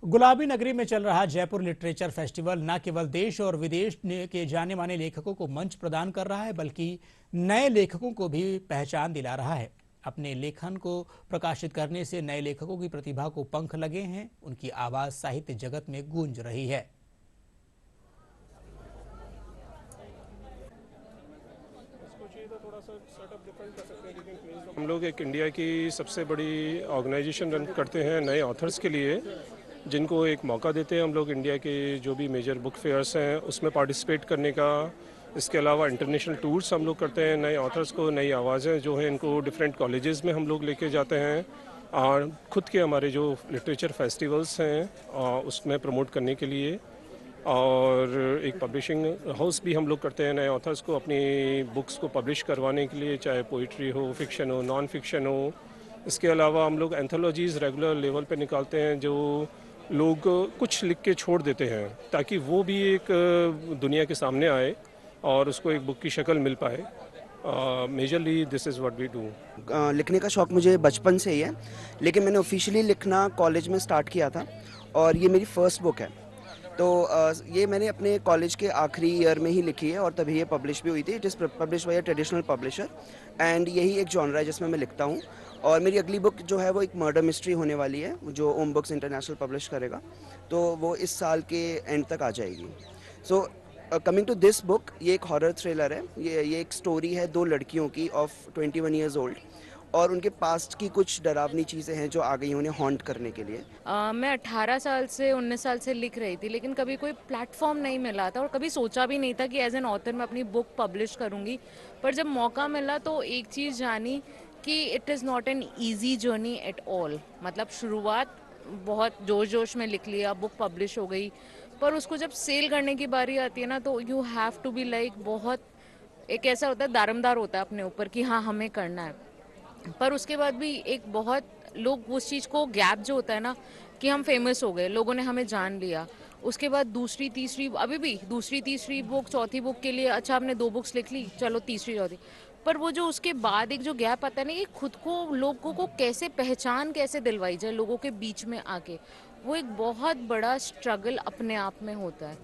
गुलाबी नगरी में चल रहा जयपुर लिटरेचर फेस्टिवल न केवल देश और विदेश के जाने माने लेखकों को मंच प्रदान कर रहा है, बल्कि नए लेखकों को भी पहचान दिला रहा है। अपने लेखन को प्रकाशित करने से नए लेखकों की प्रतिभा को पंख लगे हैं, उनकी आवाज साहित्य जगत में गूंज रही है। हम लोग एक इंडिया की सबसे बड़ी ऑर्गेनाइजेशन रन करते हैं नए ऑथर्स के लिए, जिनको एक मौका देते हैं हम लोग इंडिया के जो भी मेजर बुक फेयर्स हैं उसमें पार्टिसिपेट करने का। इसके अलावा इंटरनेशनल टूर्स हम लोग करते हैं नए ऑथर्स को, नई आवाज़ें जो हैं इनको डिफरेंट कॉलेजेस में हम लोग लेके जाते हैं और ख़ुद के हमारे जो लिटरेचर फेस्टिवल्स हैं उसमें प्रमोट करने के लिए। और एक पब्लिशिंग हाउस भी हम लोग करते हैं नए ऑथर्स को अपनी बुक्स को पब्लिश करवाने के लिए, चाहे पोइट्री हो, फिक्शन हो, नॉन फिक्शन हो। इसके अलावा हम लोग एंथोलॉजीज़ रेगुलर लेवल पे निकालते हैं जो लोग कुछ लिख के छोड़ देते हैं, ताकि वो भी एक दुनिया के सामने आए और उसको एक बुक की शक्ल मिल पाए। Majorly this is what we do. लिखने का शौक़ मुझे बचपन से ही है, लेकिन मैंने ऑफिशियली लिखना कॉलेज में स्टार्ट किया था और ये मेरी फर्स्ट बुक है। तो ये मैंने अपने कॉलेज के आखिरी ईयर में ही लिखी है और तभी ये पब्लिश भी हुई थी। It is publish by a traditional publisher and यही एक जॉनरा है जिसमें मैं लिखता हूँ। और मेरी अगली बुक जो है वो एक मर्डर मिस्ट्री होने वाली है, जो ओम बुक्स इंटरनेशनल पब्लिश करेगा, तो वो इस साल के एंड तक आ जाएगी। So coming to this book, ये एक हॉरर थ्रिलर है। ये एक स्टोरी है दो लड़कियों की ऑफ 21 ईयर्स ओल्ड, और उनके पास्ट की कुछ डरावनी चीज़ें हैं जो आ गई उन्हें हॉन्ट करने के लिए। मैं 18 साल से 19 साल से लिख रही थी, लेकिन कभी कोई प्लेटफॉर्म नहीं मिला था और कभी सोचा भी नहीं था कि एज एन ऑथर मैं अपनी बुक पब्लिश करूँगी। पर जब मौका मिला तो एक चीज़ जानी कि it is not an easy journey at all. मतलब शुरुआत बहुत जोश जोश में लिख लिया, बुक पब्लिश हो गई, पर उसको जब सेल करने की बारी आती है ना, तो you have to be like, बहुत एक ऐसा होता है, दारोमदार होता है अपने ऊपर कि हाँ हमें करना है। पर उसके बाद भी एक बहुत लोग उस चीज़ को गैप जो होता है ना, कि हम फेमस हो गए, लोगों ने हमें जान लिया, उसके बाद दूसरी तीसरी, अभी भी दूसरी तीसरी बुक, चौथी बुक के लिए अच्छा हमने 2 बुक्स लिख ली, चलो तीसरी चौथी। पर वो जो उसके बाद एक जो गैप आता है ना, कि खुद को, लोगों को कैसे पहचान कैसे दिलवाई जाए लोगों के बीच में आके, वो एक बहुत बड़ा स्ट्रगल अपने आप में होता है।